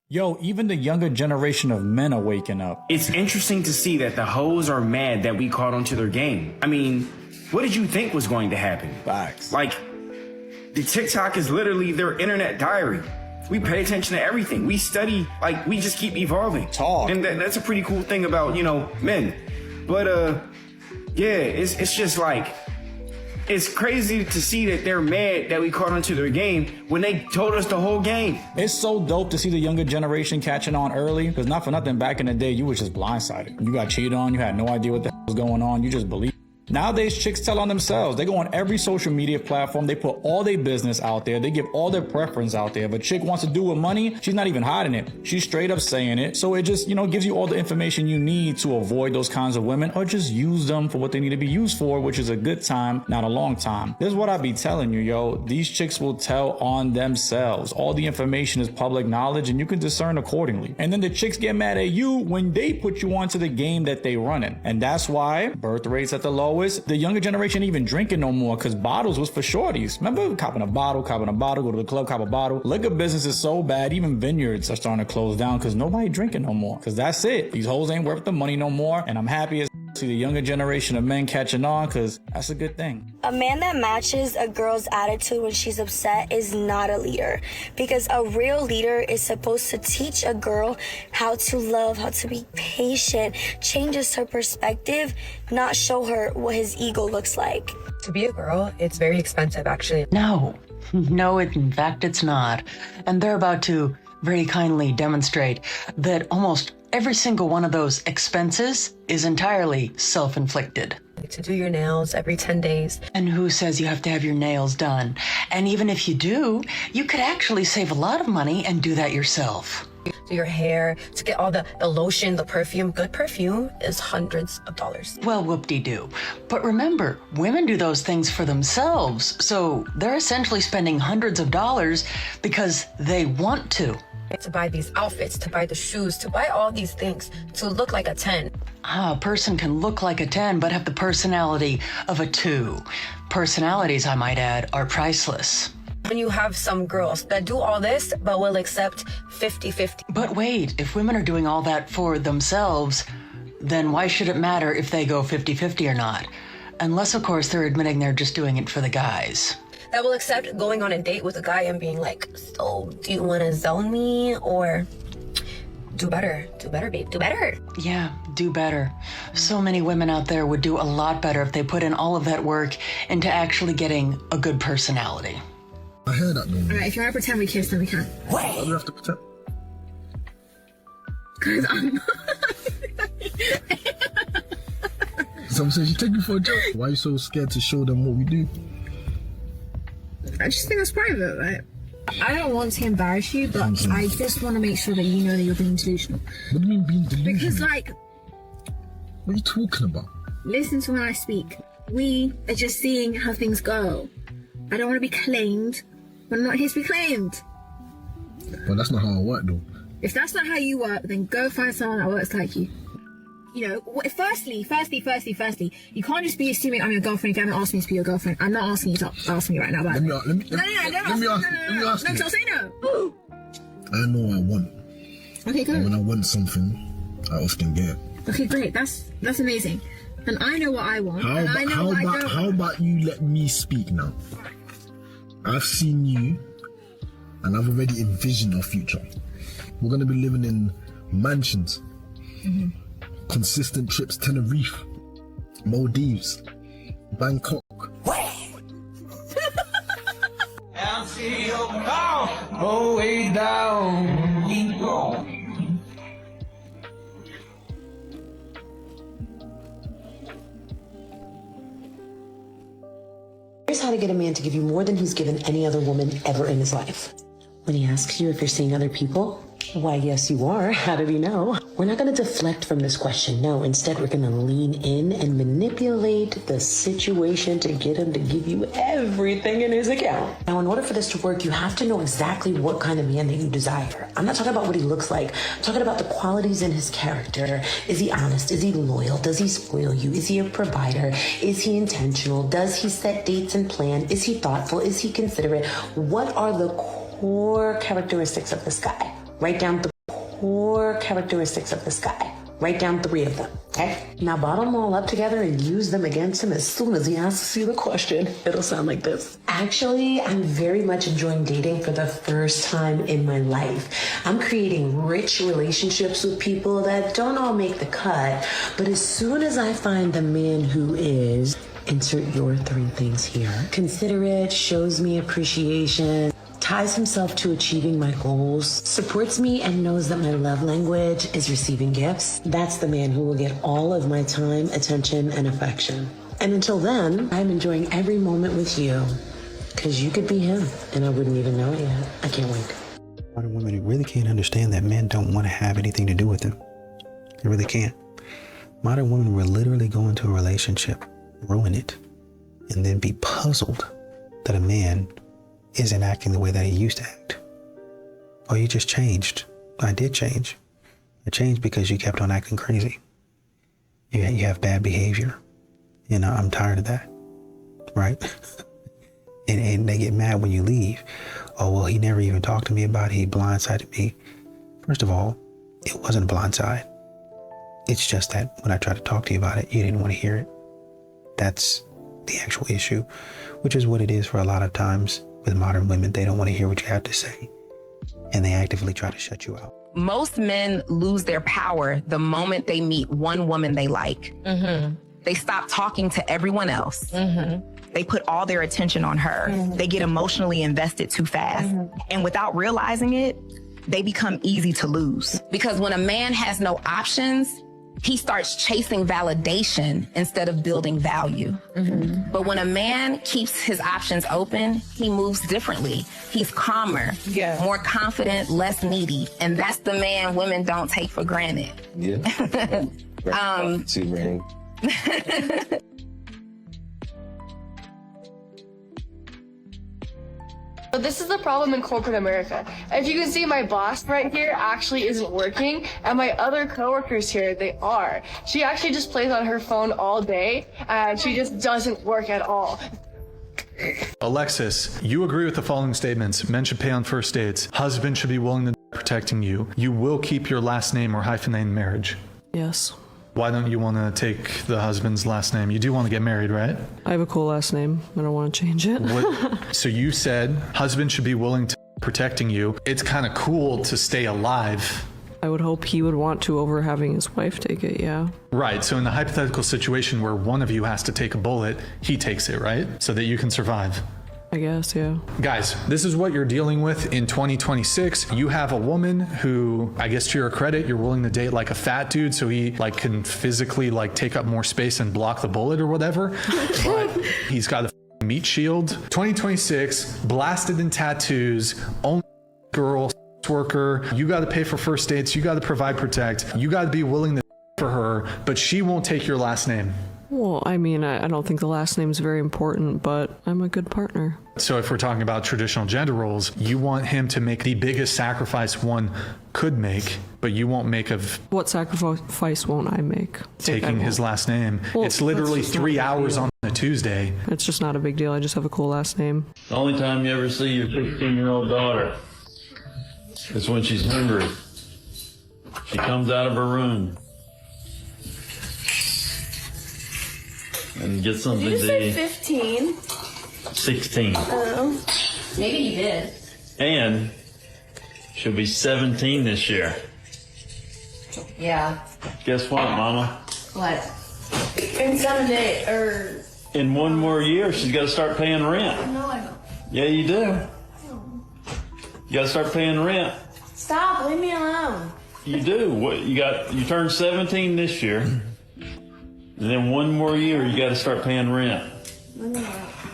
Yo, even the younger generation of men are waking up. It's interesting to see that the hoes are mad that we caught onto their game. I mean, what did you think was going to happen? Facts. Like, the TikTok is literally their internet diary. We pay attention to everything. We study, like, we just keep evolving. Talk. And that's a pretty cool thing about, men. But, yeah, it's just like, it's crazy to see that they're mad that we caught onto their game when they told us the whole game. It's so dope to see the younger generation catching on early, because not for nothing, back in the day, you were just blindsided. You got cheated on, you had no idea what the hell was going on, you just believed. Nowadays, chicks tell on themselves. They go on every social media platform. They put all their business out there. They give all their preference out there. If a chick wants to do with money, she's not even hiding it. She's straight up saying it. So it just, gives you all the information you need to avoid those kinds of women, or just use them for what they need to be used for, which is a good time, not a long time. This is what I be telling you, yo. These chicks will tell on themselves. All the information is public knowledge, and you can discern accordingly. And then the chicks get mad at you when they put you onto the game that they running. And that's why birth rates at the lowest. The younger generation ain't even drinking no more, because bottles was for shorties. Remember, copping a bottle, go to the club, cop a bottle. Liquor business is so bad, even vineyards are starting to close down because nobody drinking no more. Because that's it. These hoes ain't worth the money no more. And I'm happy as see the younger generation of men catching on, because that's a good thing. A man that matches a girl's attitude when she's upset is not a leader, because a real leader is supposed to teach a girl how to love, how to be patient, changes her perspective, not show her what his ego looks like. To be a girl, it's very expensive, actually. No, in fact, it's not. And they're about to very kindly demonstrate that almost every single one of those expenses is entirely self-inflicted. To do your nails every 10 days. And who says you have to have your nails done? And even if you do, you could actually save a lot of money and do that yourself. Do your hair, to get all the lotion, the perfume. Good perfume is hundreds of dollars. Well, whoop-de-doo. But remember, women do those things for themselves. So they're essentially spending hundreds of dollars because they want to. To buy these outfits, to buy the shoes, to buy all these things, to look like a 10. A person can look like a 10, but have the personality of a 2. Personalities, I might add, are priceless. When you have some girls that do all this, but will accept 50-50. But wait, if women are doing all that for themselves, then why should it matter if they go 50-50 or not? Unless, of course, they're admitting they're just doing it for the guys. That will accept going on a date with a guy and being like, so do you want to zone me, or do better, babe, do better. Yeah, do better. So many women out there would do a lot better if they put in all of that work into actually getting a good personality. I heard that though. Alright, if you want to pretend we kissed, then we can. Why do we have to pretend? Because I'm not. Someone says you take me for a joke. Why are you so scared to show them what we do? I just think that's private, right? I don't want to embarrass you, but I just want to make sure that you know that you're being delusional. What do you mean being delusional? Because, what are you talking about? listen to when I speak. We are just seeing how things go. I don't want to be claimed. We're not here to be claimed. But that's not how I work, though. If that's not how you work, then go find someone that works like you. You know, firstly, you can't just be assuming I'm your girlfriend if you haven't asked me to be your girlfriend. I'm not asking you to ask me right now. Let me ask you. No, say no. I know what I want. Okay, good. And when I want something, I often get it. Okay, great. That's amazing. And I know what I want. How about you let me speak now? I've seen you, and I've already envisioned our future. We're going to be living in mansions. Mm-hmm. Consistent trips to Tenerife, Maldives, Bangkok. Way down, keep going. Here's how to get a man to give you more than he's given any other woman ever in his life. When he asks you if you're seeing other people, why, yes, you are. How did he know? We're not going to deflect from this question. No, instead, we're going to lean in and manipulate the situation to get him to give you everything in his account. Now, in order for this to work, you have to know exactly what kind of man that you desire. I'm not talking about what he looks like. I'm talking about the qualities in his character. Is he honest? Is he loyal? Does he spoil you? Is he a provider? Is he intentional? Does he set dates and plan? Is he thoughtful? Is he considerate? What are the core characteristics of this guy? Write down the core characteristics of this guy. Write down 3 of them, okay? Now bottle them all up together and use them against him as soon as he asks you the question. It'll sound like this. Actually, I'm very much enjoying dating for the first time in my life. I'm creating rich relationships with people that don't all make the cut, but as soon as I find the man who is, insert your 3 things here. Considerate, shows me appreciation, ties himself to achieving my goals, supports me and knows that my love language is receiving gifts. That's the man who will get all of my time, attention, and affection. And until then, I'm enjoying every moment with you, because you could be him, and I wouldn't even know it yet. I can't wait. Modern women really can't understand that men don't want to have anything to do with them. They really can't. Modern women will literally go into a relationship, ruin it, and then be puzzled that a man isn't acting the way that he used to act. Oh, you just changed. I did change. I changed because you kept on acting crazy. You have bad behavior. And I'm tired of that. Right? and they get mad when you leave. Oh, well, he never even talked to me about it. He blindsided me. First of all, it wasn't a blindside. It's just that when I tried to talk to you about it, you didn't want to hear it. That's the actual issue, which is what it is for a lot of times. With modern women, they don't want to hear what you have to say, and they actively try to shut you out. Most men lose their power the moment they meet one woman they like. Mm-hmm. They stop talking to everyone else. Mm-hmm. They put all their attention on her. Mm-hmm. They get emotionally invested too fast. Mm-hmm. And without realizing it, they become easy to lose. Because when a man has no options, he starts chasing validation instead of building value. Mm-hmm. But when a man keeps his options open, he moves differently. He's calmer, more confident, less needy. And that's the man women don't take for granted. Yeah. But this is the problem in corporate America. If you can see, my boss right here actually isn't working, and my other coworkers here, they are. She actually just plays on her phone all day, and she just doesn't work at all. Alexis, you agree with the following statements. Men should pay on first dates. Husband should be willing to protecting you. You will keep your last name or hyphenate marriage. Yes. Why don't you want to take the husband's last name? You do want to get married, right? I have a cool last name. I don't want to change it. So you said husband should be willing to protecting you. It's kind of cool to stay alive. I would hope he would want to over having his wife take it, yeah. Right, so in the hypothetical situation where one of you has to take a bullet, he takes it, right? So that you can survive. I guess, yeah. Guys, this is what you're dealing with in 2026. You have a woman who, I guess to your credit, you're willing to date like a fat dude so he like can physically like take up more space and block the bullet or whatever. But he's got a meat shield. 2026, blasted in tattoos, only girl, worker. You got to pay for first dates. You got to provide, protect. You got to be willing to for her, but she won't take your last name. Well, I mean, I don't think the last name's very important, but I'm a good partner. So if we're talking about traditional gender roles, you want him to make the biggest sacrifice one could make, but you won't make of... What sacrifice won't I make? Taking his last name. Well, it's literally 3 hours on a Tuesday. It's just not a big deal. I just have a cool last name. The only time you ever see your 16-year-old daughter is when she's hungry. She comes out of her room and get something to eat. Did you say 15? 16. Oh. Maybe you did. And she'll be 17 this year. Yeah. Guess what, Mama? What? In 7 days, or... In 1 more year, she's got to start paying rent. No, I don't. Yeah, you do. You got to start paying rent. Stop, leave me alone. You do. What you turned 17 this year. And then 1 more year, you got to start paying rent.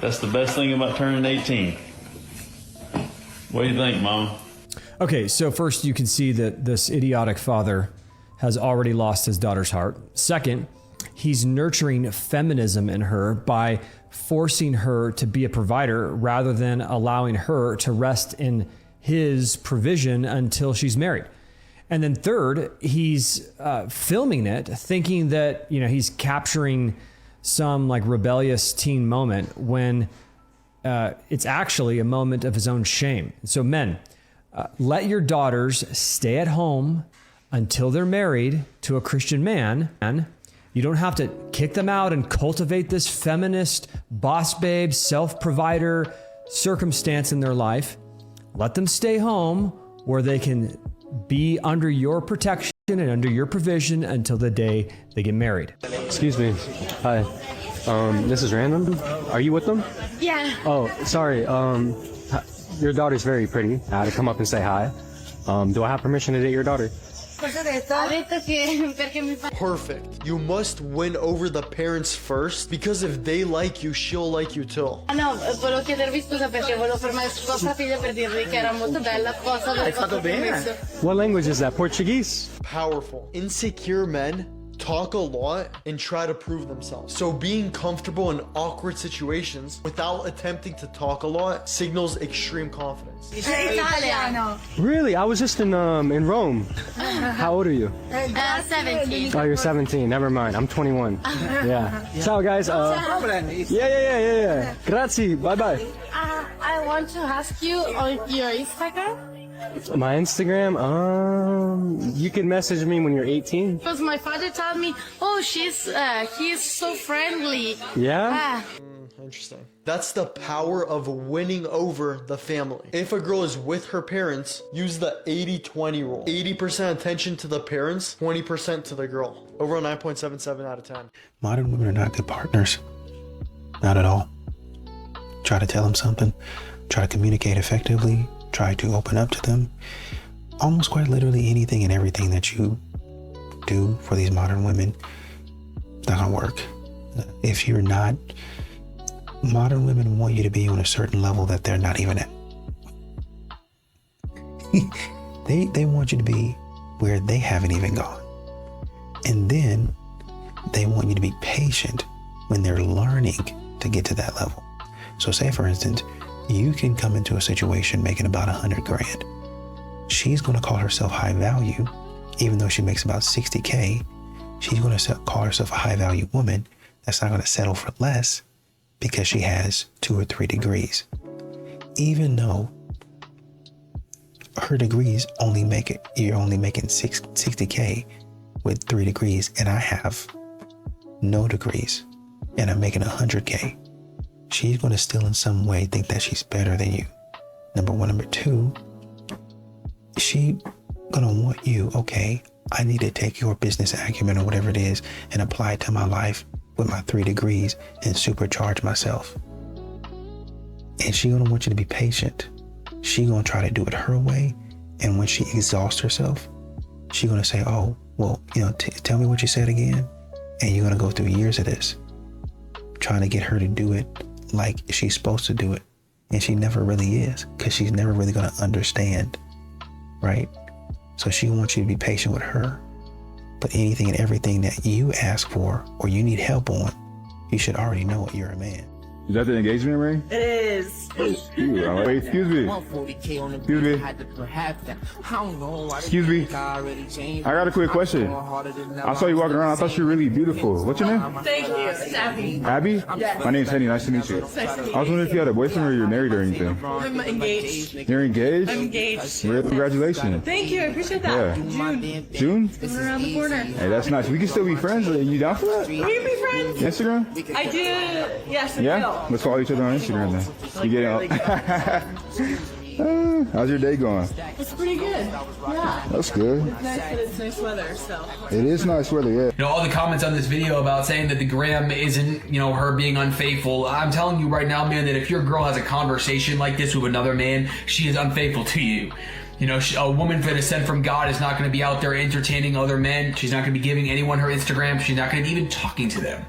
That's the best thing about turning 18. What do you think, Mom? Okay, so first you can see that this idiotic father has already lost his daughter's heart. Second, he's nurturing feminism in her by forcing her to be a provider rather than allowing her to rest in his provision until she's married. And then third, he's filming it, thinking that, you know, he's capturing some like rebellious teen moment when it's actually a moment of his own shame. So men, let your daughters stay at home until they're married to a Christian man. And you don't have to kick them out and cultivate this feminist, boss babe, self-provider circumstance in their life. Let them stay home where they can be under your protection and under your provision until the day they get married. Excuse me. Hi. This is random. Are you with them? Yeah. Oh, sorry. Your daughter's very pretty. I had to come up and say hi. Do I have permission to date your daughter? Perfect. You must win over the parents first, because if they like you, she'll like you too. No, volevo chiedervi scusa perché volevo fermare vostra figlia per dirvi che era molto bella. Hai fatto bene. What language is that? Portuguese? Powerful. Insecure men talk a lot and try to prove themselves. So being comfortable in awkward situations without attempting to talk a lot signals extreme confidence. Italiano. Really? I was just in Rome. How old are you? 17. Oh, you're 17. Never mind. I'm 21. Yeah. Ciao, guys. Yeah. Grazie. Bye-bye. I want to ask you on your Instagram. My Instagram? You can message me when you're 18. Because my father told me, oh, he's so friendly. Yeah? Interesting. That's the power of winning over the family. If a girl is with her parents, use the 80-20 rule. 80% attention to the parents, 20% to the girl. Over a 9.77 out of 10. Modern women are not good partners. Not at all. Try to tell them something. Try to communicate effectively. Try to open up to them. Almost quite literally anything and everything that you do for these modern women, not gonna work. If you're not, modern women want you to be on a certain level that they're not even at. They want you to be where they haven't even gone. And then they want you to be patient when they're learning to get to that level. So say, for instance, you can come into a situation making about $100,000. She's going to call herself high value, even though she makes about $60K. She's going to call herself a high value woman that's not going to settle for less because she has 2 or 3 degrees. Even though her degrees only make it, you're only making 60K with 3 degrees, and I have no degrees and I'm making 100K. She's going to still in some way think that she's better than you. Number one. Number two, she going to want you, okay, I need to take your business acumen or whatever it is and apply it to my life with my 3 degrees and supercharge myself. And she going to want you to be patient. She going to try to do it her way. And when she exhausts herself, she going to say, oh, well, tell me what you said again. And you're going to go through years of this, trying to get her to do it like she's supposed to do it. And she never really is, because she's never really going to understand, right? So she wants you to be patient with her. But anything and everything that you ask for or you need help on, you should already know it. You're a man. Is that the engagement ring? It is. Wait, excuse me. Excuse me. Excuse me. I got a quick question. I saw you walking around. I thought you were really beautiful. What's your name? Thank you. It's Abby. Abby? Yes. My name's Henny. Nice to meet you. Nice to meet you. I was wondering if you had a boyfriend or you're married or anything. I'm engaged. You're engaged? I'm engaged. Congratulations. Thank you. I appreciate that. Yeah. June? We're around the corner. Hey, that's nice. We can still be friends. Are you down for that? We can be friends. Instagram? I do. Yes, I Yeah? do. Let's follow each other on Instagram then. You get out. How's your day going? It's pretty good. Yeah. That's good. It's nice that it's nice weather, so. It is nice weather, yeah. You know, all the comments on this video about saying that the gram isn't, her being unfaithful. I'm telling you right now, man, that if your girl has a conversation like this with another man, she is unfaithful to you. A woman that is sent from God is not going to be out there entertaining other men. She's not going to be giving anyone her Instagram. She's not going to be even talking to them.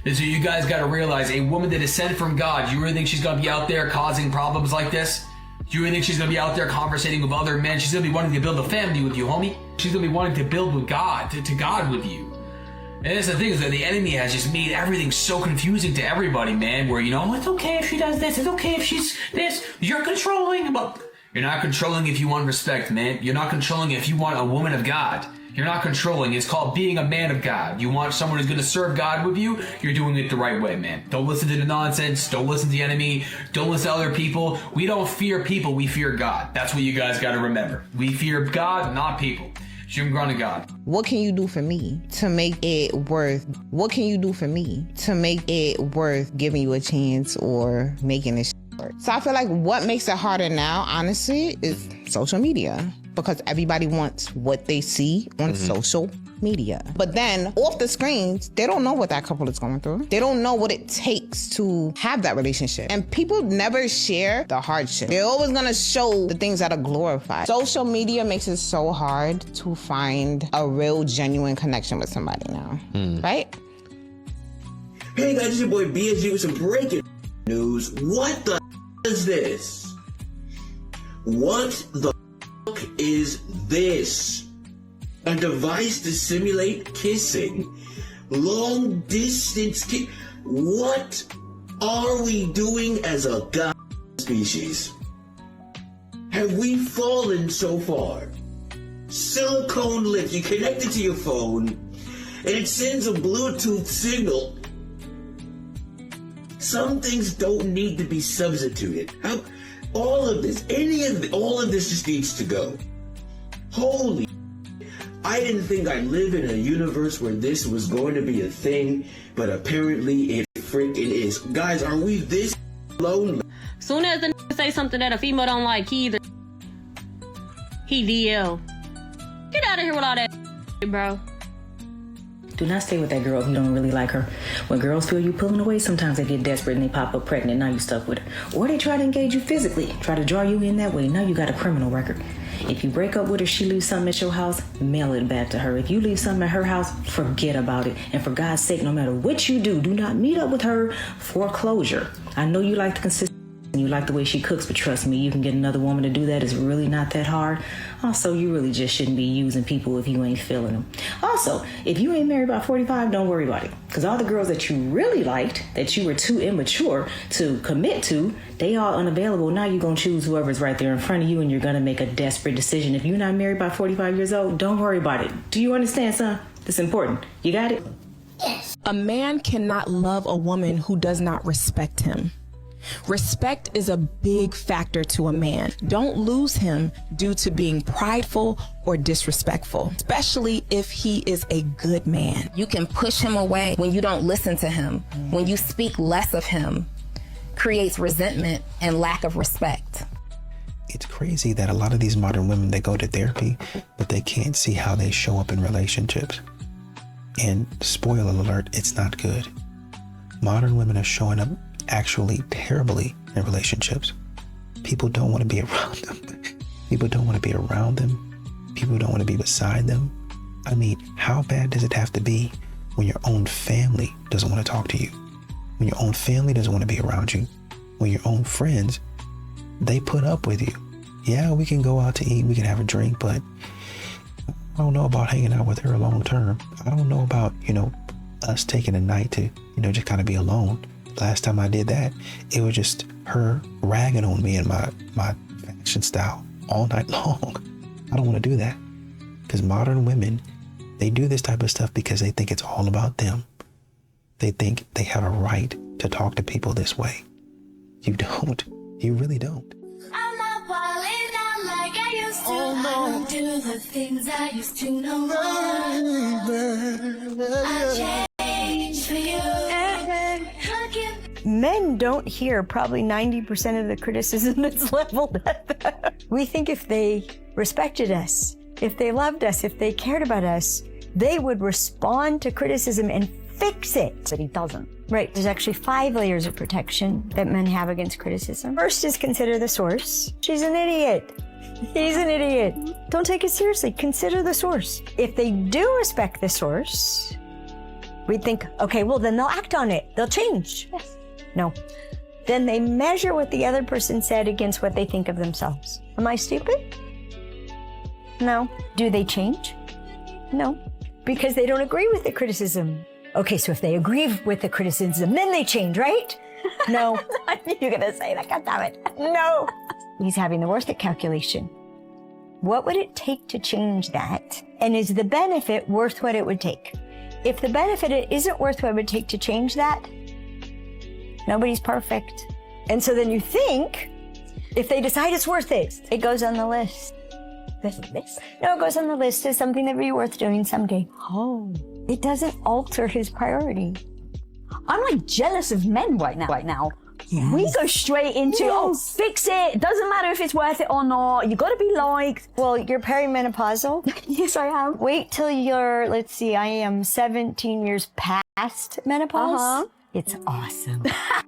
And so you guys got to realize, a woman that is sent from God, you really think she's going to be out there causing problems like this? Do you really think she's going to be out there conversating with other men? She's going to be wanting to build a family with you, homie. She's going to be wanting to build with God, to God with you. And that's the thing, is that the enemy has just made everything so confusing to everybody, man, where, it's okay if she does this, it's okay if she's this. You're controlling. But you're not controlling if you want respect, man. You're not controlling if you want a woman of God. You're not controlling. It's called being a man of God. You want someone who's going to serve God with you, you're doing it the right way, man. Don't listen to the nonsense. Don't listen to the enemy. Don't listen to other people. We don't fear people. We fear God. That's what you guys got to remember. We fear God, not people. Jim Grant of God. What can you do for me to make it worth? What can you do for me to make it worth giving you a chance or making this work? So I feel like what makes it harder now, honestly, is social media, because everybody wants what they see on social media. But then off the screens, they don't know what that couple is going through. They don't know what it takes to have that relationship. And people never share the hardship. They're always gonna show the things that are glorified. Social media makes it so hard to find a real, genuine connection with somebody now, right? Hey guys, it's your boy BSG with some breaking news. What the is this? What the is this? A device to simulate kissing. Long distance kiss. What are we doing as a god species? Have we fallen so far? Silicone lips. You connect it to your phone and it sends a Bluetooth signal. Some things don't need to be substituted. All of this just needs to go. Holy, I didn't think I'd live in a universe where this was going to be a thing, but apparently it freaking is. Guys, are we this lonely? Soon as the say something that a female don't like, he DL. Get out of here with all that, bro. Do not stay with that girl if you don't really like her. When girls feel you pulling away, sometimes they get desperate and they pop up pregnant. Now you stuck with her. Or they try to engage you physically, try to draw you in that way. Now you got a criminal record. If you break up with her, she leaves something at your house, mail it back to her. If you leave something at her house, forget about it. And for God's sake, no matter what you do not meet up with her for closure. I know you like the consistency and you like the way she cooks, but trust me, you can get another woman to do that. It's really not that hard. Also, you really just shouldn't be using people if you ain't feeling them. Also, if you ain't married by 45, don't worry about it. Because all the girls that you really liked, that you were too immature to commit to, they are unavailable. Now you're going to choose whoever's right there in front of you and you're going to make a desperate decision. If you're not married by 45 years old, don't worry about it. Do you understand, son? It's important. You got it? Yes. A man cannot love a woman who does not respect him. Respect is a big factor to a man. Don't lose him due to being prideful or disrespectful, especially if he is a good man. You can push him away when you don't listen to him, when you speak less of him, creates resentment and lack of respect. It's crazy that a lot of these modern women, they go to therapy, but they can't see how they show up in relationships. And spoiler alert, it's not good. Modern women are showing up actually terribly in relationships. People don't want to be around them. People don't want to be around them. People don't want to be beside them. I mean, how bad does it have to be when your own family doesn't want to talk to you? When your own family doesn't want to be around you? When your own friends, they put up with you. Yeah, we can go out to eat, we can have a drink, but I don't know about hanging out with her long term. I don't know about, us taking a night to, just kind of be alone. Last time I did that, it was just her ragging on me and my fashion style all night long. I don't want to do that. Because modern women, they do this type of stuff because they think it's all about them. They think they have a right to talk to people this way. You don't. You really don't. I'm not falling down like I used to. I don't do the things I used to no more. I changed for you. Men don't hear probably 90% of the criticism that's leveled at them. We think if they respected us, if they loved us, if they cared about us, they would respond to criticism and fix it. But he doesn't. Right. There's actually 5 layers of protection that men have against criticism. First is consider the source. She's an idiot. He's an idiot. Don't take it seriously. Consider the source. If they do respect the source, we'd think, okay, well, then they'll act on it. They'll change. Yes. No. Then they measure what the other person said against what they think of themselves. Am I stupid? No. Do they change? No. Because they don't agree with the criticism. Okay, so if they agree with the criticism, then they change, right? No. I knew you were going to say that. God damn it. No. He's having the worst at calculation. What would it take to change that? And is the benefit worth what it would take? If the benefit isn't worth what it would take to change that, nobody's perfect. And so then you think, if they decide it's worth it, it goes on the list. No, it goes on the list as something that would be worth doing someday. Oh, it doesn't alter his priority. I'm like jealous of men right now. Yes. We go straight into, oh, fix it. Doesn't matter if it's worth it or not. You got to be liked. Well, you're perimenopausal. Yes, I am. Wait till you're, let's see, I am 17 years past menopause. It's awesome.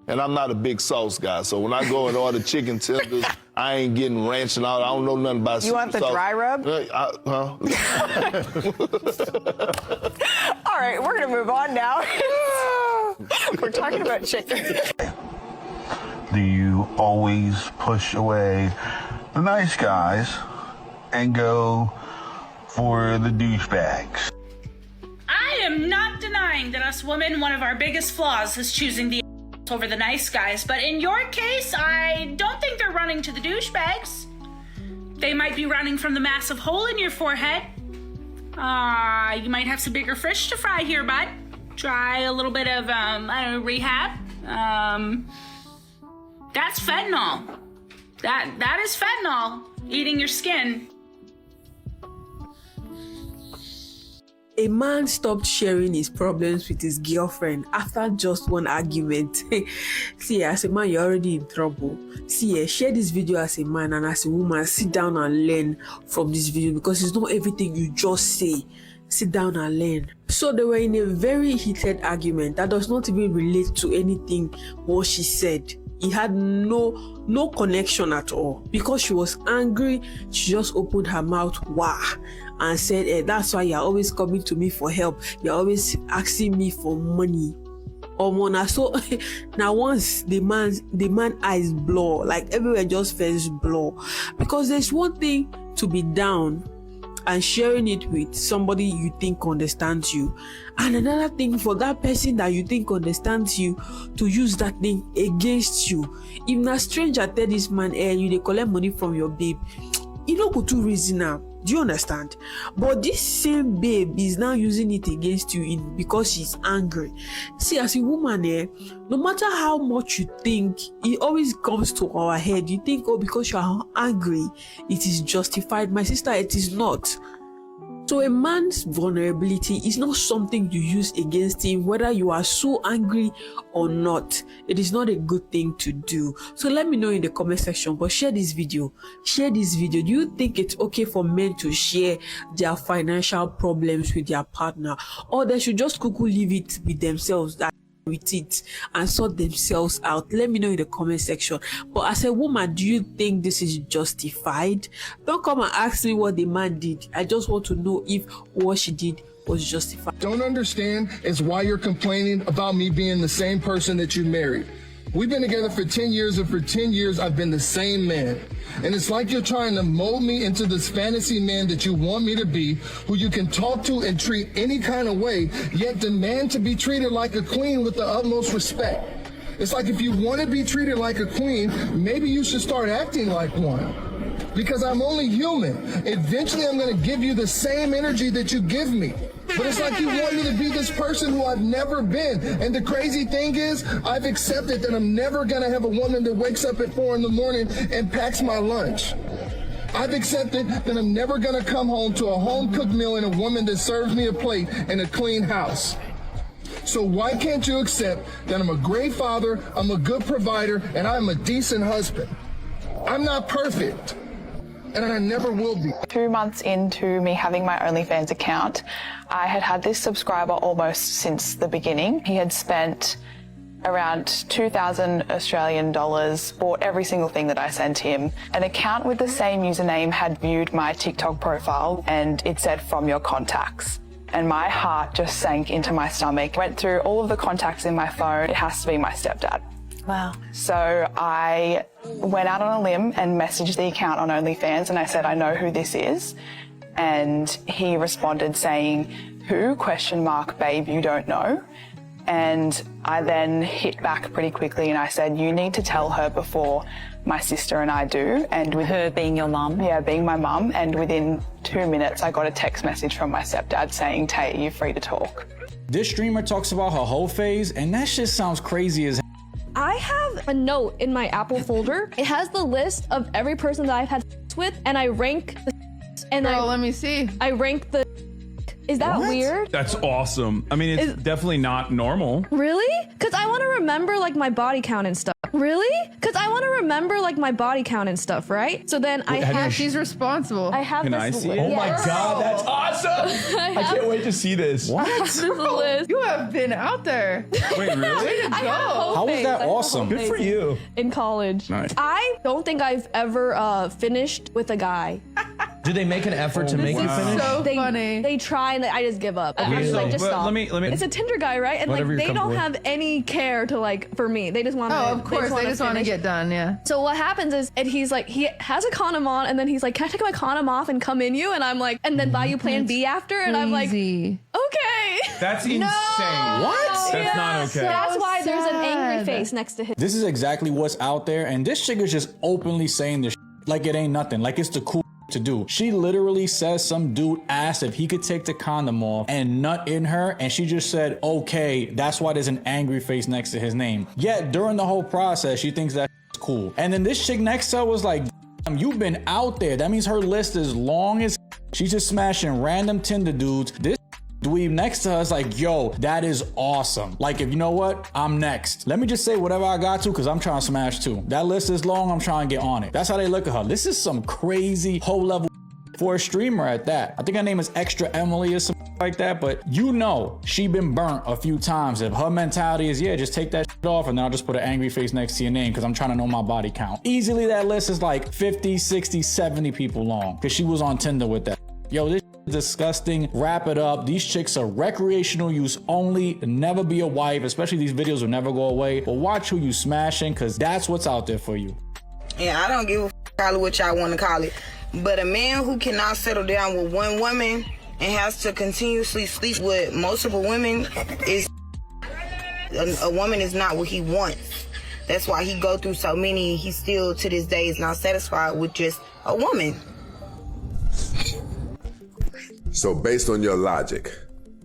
And I'm not a big sauce guy, so when I go and order chicken tenders, I ain't getting ranch and all. I don't know nothing about You want the sauce. dry rub? All right, we're going to move on now. We're talking about chicken. Do you always push away the nice guys and go for the douchebags? I am not denying that us women, one of our biggest flaws is choosing the over the nice guys, but in your case, I don't think they're running to the douchebags. They might be running from the massive hole in your forehead. You might have some bigger fish to fry here, bud. Try a little bit of, rehab. That's fentanyl. That is fentanyl eating your skin. A man stopped sharing his problems with his girlfriend after just one argument. See, as a man, you're already in trouble. See, share this video as a man, and as a woman, sit down and learn from this video, because it's not everything you just say. Sit down and learn. So they were in a very heated argument that does not even relate to anything what she said. He had no connection at all. Because she was angry, she just opened her mouth, wow, and said, hey, that's why you're always coming to me for help. You're always asking me for money. So now once the man eyes blur, like everywhere just face blur. Because there's one thing to be down and sharing it with somebody you think understands you, and another thing for that person that you think understands you to use that thing against you. If na stranger tell this man, you dey collect money from your babe, you no go too reason now. Do you understand? But this same babe is now using it against you because she's angry. See, as a woman, no matter how much you think, it always comes to our head. You think, oh, because you are angry, it is justified. My sister, it is not. So a man's vulnerability is not something you use against him, whether you are so angry or not. It is not a good thing to do. So let me know in the comment section, but share this video. Share this video. Do you think it's okay for men to share their financial problems with their partner, or they should just leave it with themselves? With it and sort themselves out? Let me know in the comment section. But as a woman, do you think this is justified? Don't come and ask me what the man did. I just want to know if what she did was justified. Don't understand is why you're complaining about me being the same person that you married. We've been together for 10 years, and for 10 years, I've been the same man. And it's like you're trying to mold me into this fantasy man that you want me to be, who you can talk to and treat any kind of way, yet demand to be treated like a queen with the utmost respect. It's like if you want to be treated like a queen, maybe you should start acting like one. Because I'm only human. Eventually, I'm going to give you the same energy that you give me. But it's like you want me to be this person who I've never been. And the crazy thing is, I've accepted that I'm never going to have a woman that wakes up at 4 a.m. and packs my lunch. I've accepted that I'm never going to come home to a home-cooked meal and a woman that serves me a plate in a clean house. So why can't you accept that I'm a great father, I'm a good provider, and I'm a decent husband? I'm not perfect, and I never will be. 2 months into me having my OnlyFans account, I had this subscriber almost since the beginning. He had spent around 2,000 Australian dollars, bought every single thing that I sent him. An account with the same username had viewed my TikTok profile, and it said from your contacts. And my heart just sank into my stomach. Went through all of the contacts in my phone. It has to be my stepdad. Wow. So I went out on a limb and messaged the account on OnlyFans, and I said, I know who this is. And he responded saying, who? ? Babe, you don't know. And I then hit back pretty quickly and I said, you need to tell her before my sister and I do. And with her being your mum? Yeah, being my mum. And within 2 minutes, I got a text message from my stepdad saying, Tay, you're free to talk. This streamer talks about her whole phase, and that shit sounds crazy as I have a note in my Apple folder. It has the list of every person that I've had sex with, and I rank the and Girl, let me see. I rank the. Is that weird? That's awesome. I mean, it's definitely not normal. Really? Because I want to remember like my body count and stuff. Really? Because I want to remember like my body count and stuff, right? So then I have. She's responsible. I have Can this I see list. it? Oh my God, that's awesome! I can't wait to see this. This list. You have been out there. Wait, really? Way to go. How was that awesome? Good for you. In college. Nice. I don't think I've ever finished with a guy. Do they make an effort to make you finish? So funny. They try and I just give up. I'm just like, just stop. let me. It's a Tinder guy, right? And like Whatever you're they don't comfortable have any care to like for me. They just want to. Oh, of course. They just want to get done. Yeah. So what happens is, and he's like, he has a condom on, and then he's like, "Can I take my condom off and come in you?" And I'm like, and then buy you Plan B after, and I'm like, okay. That's insane. What? That's not okay. That's why there's an angry sad. face next to him. This is exactly what's out there, and this chick is just openly saying this like it ain't nothing, like it's the cool to do. She literally says some dude asked if he could take the condom off and nut in her, and she just said, okay, that's why there's an angry face next to his name. Yet during the whole process, she thinks that's cool. And then this chick next to her was like, damn, you've been out there. That means her list is long as she's just smashing random Tinder dudes. This dweeb next to her is like, yo, that is awesome. Like, if you know what, I'm next. Let me just say whatever I got to, because I'm trying to smash too. That list is long, I'm trying to get on it. That's how they look at her. This is some crazy whole level for a streamer at that. I think her name is Extra Emily or something like that, but you know she been burnt a few times. If her mentality is, yeah, just take that shit off and then I'll just put an angry face next to your name because I'm trying to know my body count. Easily that list is like 50, 60, 70 people long because she was on Tinder with that. Yo, this disgusting. Wrap it up. These chicks are recreational use only. Never be a wife, especially these videos will never go away. But watch who you smashing, because that's what's out there for you. And I don't give a call it what y'all want to call it. But a man who cannot settle down with one woman and has to continuously sleep with multiple women is a woman is not what he wants. That's why he go through so many. He still to this day is not satisfied with just a woman. So based on your logic,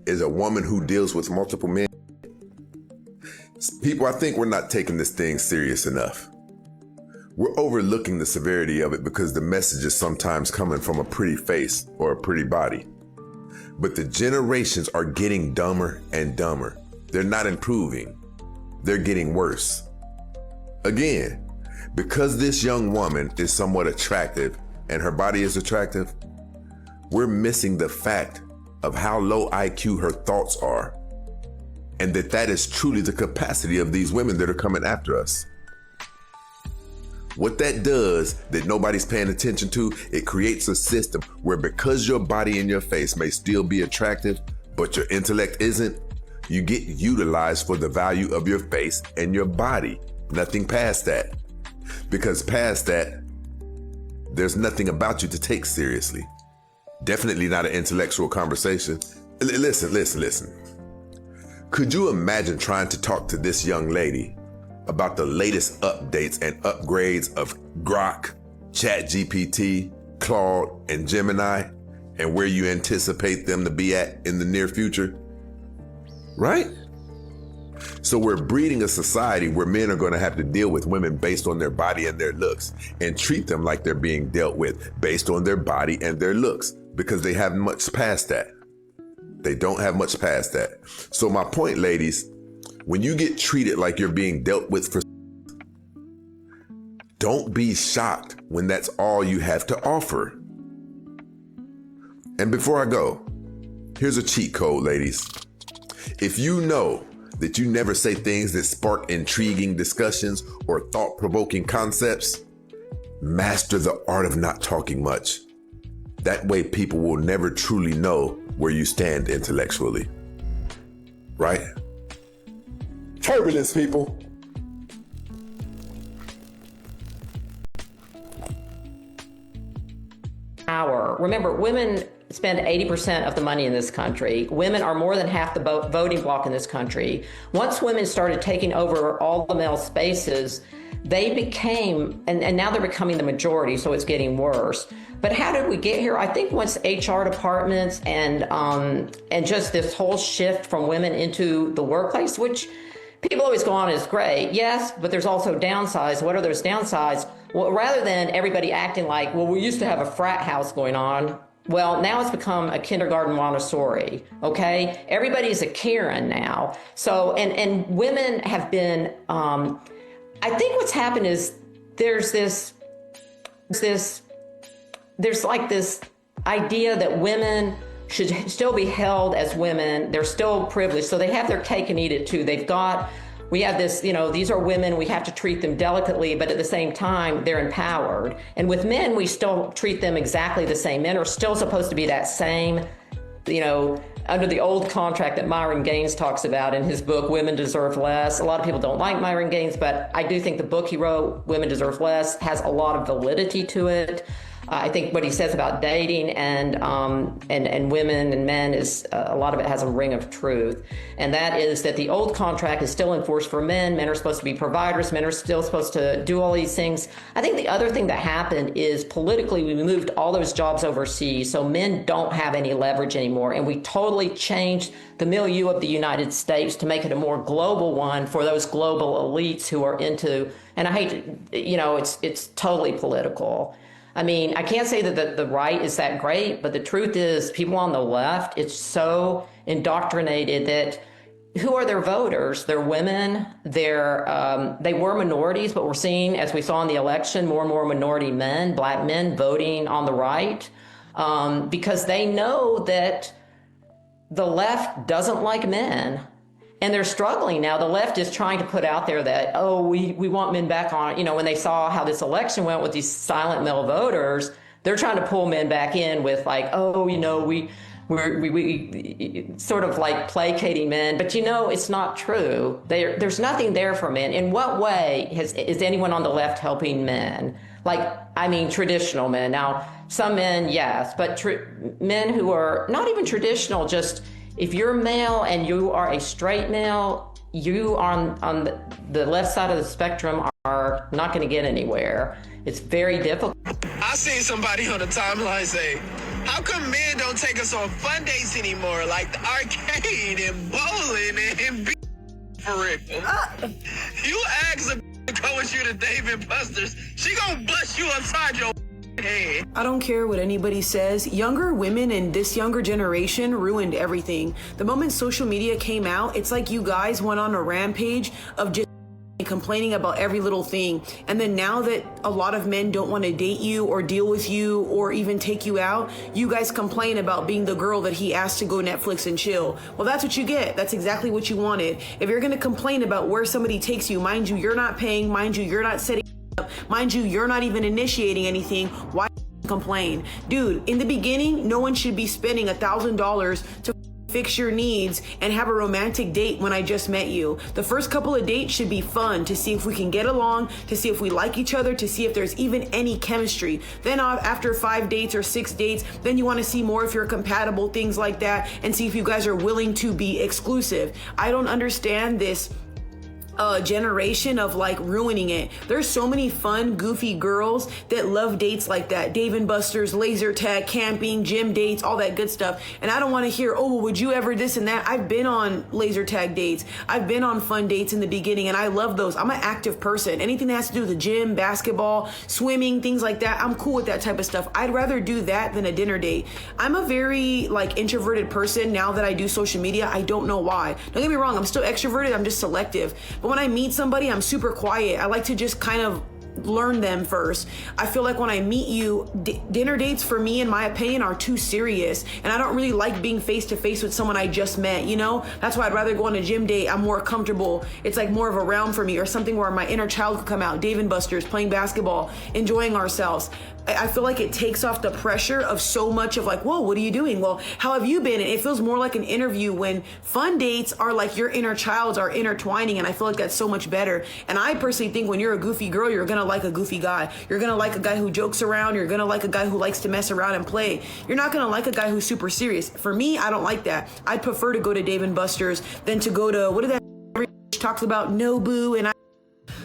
is a woman who deals with multiple men? People, I think we're not taking this thing serious enough. We're overlooking the severity of it because the message is sometimes coming from a pretty face or a pretty body. But the generations are getting dumber and dumber. They're not improving. They're getting worse. Again, because this young woman is somewhat attractive and her body is attractive, we're missing the fact of how low IQ her thoughts are, and that is truly the capacity of these women that are coming after us. What that does that nobody's paying attention to, it creates a system where because your body and your face may still be attractive, but your intellect isn't, you get utilized for the value of your face and your body. Nothing past that. Because past that, there's nothing about you to take seriously. Definitely not an intellectual conversation. Listen. Could you imagine trying to talk to this young lady about the latest updates and upgrades of Grok, ChatGPT, Claude, and Gemini, and where you anticipate them to be at in the near future? Right? So we're breeding a society where men are going to have to deal with women based on their body and their looks, and treat them like they're being dealt with based on their body and their looks, because they haven't much past that. They don't have much past that. So my point, ladies, when you get treated like you're being dealt with for, don't be shocked when that's all you have to offer. And before I go, here's a cheat code, ladies. If you know that you never say things that spark intriguing discussions or thought-provoking concepts, master the art of not talking much. That way people will never truly know where you stand intellectually. Right? Turbulence, people. Power. Remember, women spend 80% of the money in this country. Women are more than half the voting bloc in this country. Once women started taking over all the male spaces, they became, and now they're becoming the majority, so it's getting worse. But how did we get here? I think once HR departments and just this whole shift from women into the workplace, which people always go on is great. Yes, but there's also downsides. What are those downsides? Well, rather than everybody acting like, well, we used to have a frat house going on. Well, now it's become a kindergarten Montessori, okay? Everybody's a Karen now. So, and women have been, I think what's happened is there's like this idea that women should still be held as women. They're still privileged. So they have their cake and eat it too. We have this, these are women, we have to treat them delicately, but at the same time, they're empowered. And with men, we still treat them exactly the same. Men are still supposed to be that same, under the old contract that Myron Gaines talks about in his book, Women Deserve Less. A lot of people don't like Myron Gaines, but I do think the book he wrote, Women Deserve Less, has a lot of validity to it. I think what he says about dating and women and men is a lot of it has a ring of truth. And that is that the old contract is still enforced for men. Men are supposed to be providers. Men are still supposed to do all these things. I think the other thing that happened is politically we moved all those jobs overseas. So men don't have any leverage anymore. And we totally changed the milieu of the United States to make it a more global one for those global elites who are into, and I hate to, it's totally political. I mean, I can't say that the right is that great, but the truth is people on the left, it's so indoctrinated that who are their voters? They're women. They were minorities, but we're seeing, as we saw in the election, more and more minority men, black men voting on the right because they know that the left doesn't like men. And they're struggling now. The left is trying to put out there that, we want men back on, when they saw how this election went with these silent male voters, they're trying to pull men back in with like, we sort of like placating men. But it's not true. There's nothing there for men. In what way is anyone on the left helping men? Traditional men. Now, some men, yes, but men who are not even traditional, just if you're male and you are a straight male, you on the left side of the spectrum are not going to get anywhere. It's very difficult. I seen somebody on the timeline say, how come men don't take us on fun dates anymore, like the arcade and bowling and for real? You ask a to go with you to Dave & Buster's, she gonna bust you upside your head. I don't care what anybody says. Younger women in this younger generation ruined everything. The moment social media came out, it's like you guys went on a rampage of just complaining about every little thing. And then now that a lot of men don't want to date you or deal with you or even take you out, you guys complain about being the girl that he asked to go Netflix and chill. Well, that's what you get. That's exactly what you wanted. If you're going to complain about where somebody takes you, mind you, you're not paying, mind you, you're not setting up, mind you, you're not even initiating anything, why complain? Dude, in the beginning, no one should be spending $1,000 to fix your needs and have a romantic date when I just met you. The first couple of dates should be fun to see if we can get along, to see if we like each other, to see if there's even any chemistry. Then after 5 dates or 6 dates, then you want to see more if you're compatible, things like that, and see if you guys are willing to be exclusive. I don't understand this generation of like ruining it. There's so many fun, goofy girls that love dates like that. Dave & Buster's, laser tag, camping, gym dates, all that good stuff. And I don't want to hear, oh, well, would you ever this and that? I've been on laser tag dates. I've been on fun dates in the beginning and I love those. I'm an active person. Anything that has to do with the gym, basketball, swimming, things like that, I'm cool with that type of stuff. I'd rather do that than a dinner date. I'm a very like introverted person now that I do social media. I don't know why. Don't get me wrong. I'm still extroverted. I'm just selective. But when I meet somebody, I'm super quiet. I like to just kind of learn them first. I feel like when I meet you, dinner dates for me, in my opinion, are too serious. And I don't really like being face to face with someone I just met, you know? That's why I'd rather go on a gym date. I'm more comfortable. It's like more of a realm for me, or something where my inner child could come out. Dave & Buster's, playing basketball, enjoying ourselves. I feel like it takes off the pressure of so much of like, whoa, what are you doing? Well, how have you been? And it feels more like an interview when fun dates are like your inner childs are intertwining. And I feel like that's so much better. And I personally think when you're a goofy girl, you're going to like a goofy guy. You're going to like a guy who jokes around. You're going to like a guy who likes to mess around and play. You're not going to like a guy who's super serious. For me, I don't like that. I'd prefer to go to Dave & Buster's than to go to, what did that talks about? Nobu, and I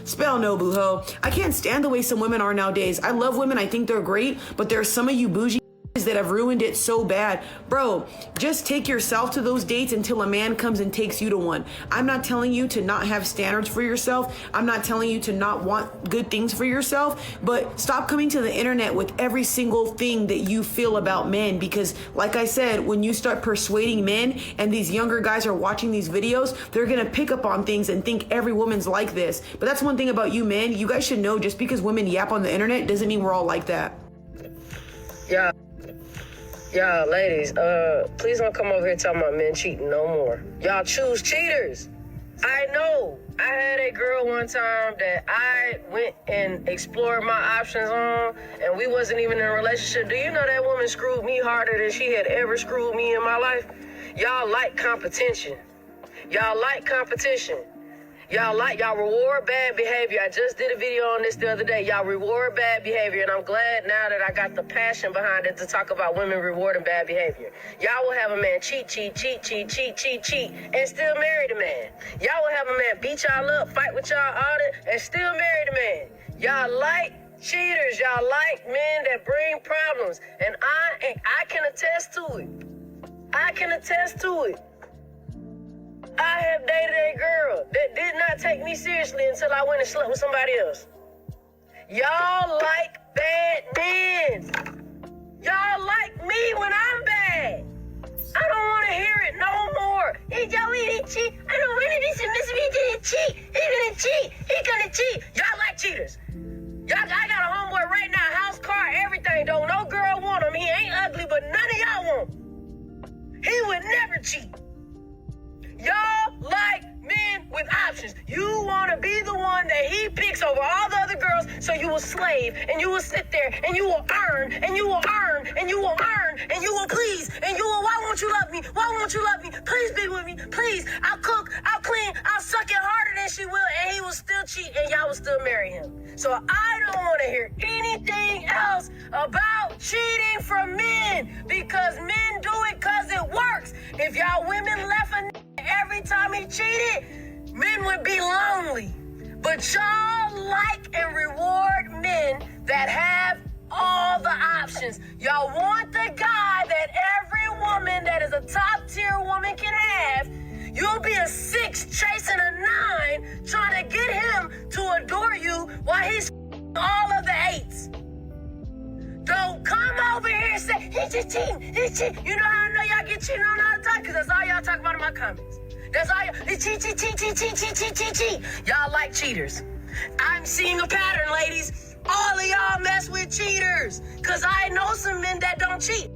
spell Nobu, ho. I can't stand the way some women are nowadays. I love women. I think they're great, but there are some of you bougie that have ruined it so bad. Bro, just take yourself to those dates until a man comes and takes you to one. I'm not telling you to not have standards for yourself. I'm not telling you to not want good things for yourself, but stop coming to the internet with every single thing that you feel about men, because like I said, when you start persuading men and these younger guys are watching these videos, they're gonna pick up on things and think every woman's like this. But that's one thing about you men. You guys should know, just because women yap on the internet doesn't mean we're all like that. Y'all, ladies, please don't come over here talking about men cheating no more. Y'all choose cheaters. I know. I had a girl one time that I went and explored my options on, and we wasn't even in a relationship. Do you know that woman screwed me harder than she had ever screwed me in my life? Y'all like competition. Y'all like competition. Y'all reward bad behavior. I just did a video on this the other day. Y'all reward bad behavior, and I'm glad now that I got the passion behind it to talk about women rewarding bad behavior. Y'all will have a man cheat, and still marry the man. Y'all will have a man beat y'all up, fight with y'all all that, and still marry the man. Y'all like cheaters. Y'all like men that bring problems, and I can attest to it. I can attest to it. I have dated a girl that did not take me seriously until I went and slept with somebody else. Y'all like bad men. Y'all like me when I'm bad. I don't want to hear it no more. Hey, Joey didn't cheat. I don't want to be submissive. He didn't cheat. He gonna cheat. He gonna cheat. Y'all like cheaters. I got a homeboy right now, house, car, everything. Don't no girl want him. He ain't ugly, but none of y'all want him. He would never cheat. Y'all like men with options. You want to be the one that he picks over all the other girls, so you will slave, and you will sit there, and you will earn, and you will earn, and you will earn, and you will please, and you will, why won't you love me? Why won't you love me? Please be with me. Please. I'll cook, I'll clean, I'll suck it harder than she will, and he will still cheat, and y'all will still marry him. So I don't want to hear anything else about cheating from men, because men do it because it works. If y'all women left a every time he cheated, men would be lonely. But y'all like and reward men that have all the options. Y'all want the guy that every woman that is a top tier woman can have. You'll be a 6 chasing a 9 trying to get him to adore you while he's all of the 8s. Don't come over here and say, he's just cheating, he's cheating. You know how I know y'all get cheated on all the time? Because that's all y'all talk about in my comments. That's all y'all, cheat. Y'all like cheaters. I'm seeing a pattern, ladies. All of y'all mess with cheaters. Because I know some men that don't cheat.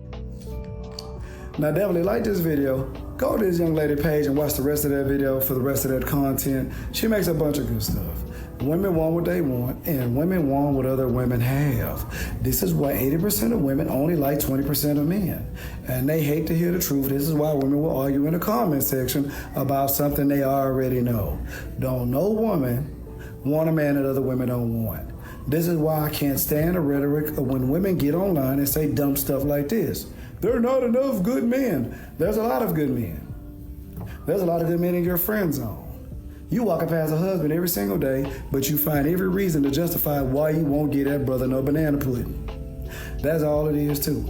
Now, definitely like this video. Go to this young lady page and watch the rest of that video for the rest of that content. She makes a bunch of good stuff. Women want what they want, and women want what other women have. This is why 80% of women only like 20% of men. And they hate to hear the truth. This is why women will argue in the comment section about something they already know. Don't no woman want a man that other women don't want. This is why I can't stand the rhetoric of when women get online and say dumb stuff like this. There are not enough good men. There's a lot of good men. There's a lot of good men in your friend zone. You walking past a husband every single day, but you find every reason to justify why you won't get that brother no banana pudding. That's all it is too.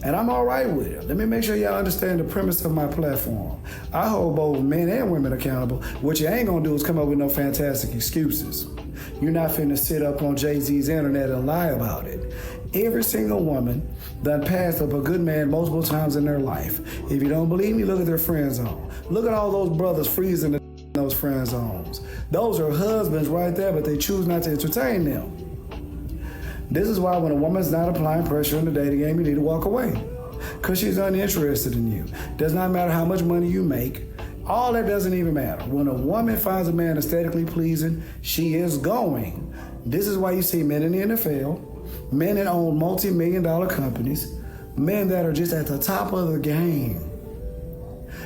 And I'm all right with it. Let me make sure y'all understand the premise of my platform. I hold both men and women accountable. What you ain't gonna do is come up with no fantastic excuses. You're not finna sit up on Jay-Z's internet and lie about it. Every single woman done passed up a good man multiple times in their life. If you don't believe me, look at their friend zone. Look at all those brothers freezing those friend zones. Those are husbands right there, but they choose not to entertain them. This is why when a woman's not applying pressure in the dating game, you need to walk away. Because she's uninterested in you. Does not matter how much money you make. All that doesn't even matter. When a woman finds a man aesthetically pleasing, she is going. This is why you see men in the NFL, men that own multi-million-dollar companies, men that are just at the top of the game.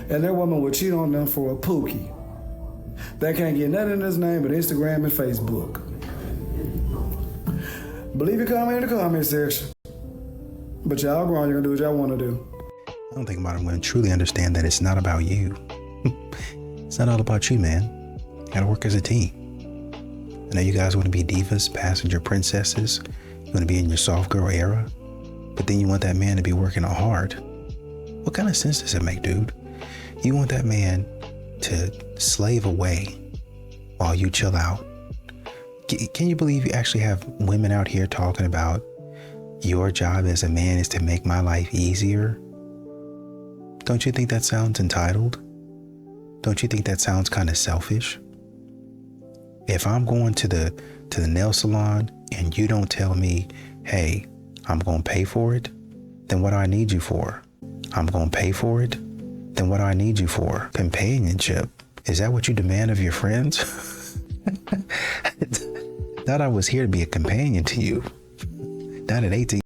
And their woman would cheat on them for a pookie. They can't get nothing in his name but Instagram and Facebook. Believe your comment in the comment section. But y'all grown, you're gonna do what y'all wanna do. I don't think modern women truly understand that it's not about you. It's not all about you, man. You gotta work as a team. I know you guys want to be divas, passenger princesses. You want to be in your soft girl era. But then you want that man to be working hard. What kind of sense does it make, dude? You want that man to slave away while you chill out. Can you believe you actually have women out here talking about your job as a man is to make my life easier? Don't you think that sounds entitled? Don't you think that sounds kind of selfish? If I'm going to the nail salon and you don't tell me, hey, I'm going to pay for it, then what do I need you for? I'm going to pay for it, then what do I need you for? Companionship. Is that what you demand of your friends? Thought I was here to be a companion to you. Not at 18.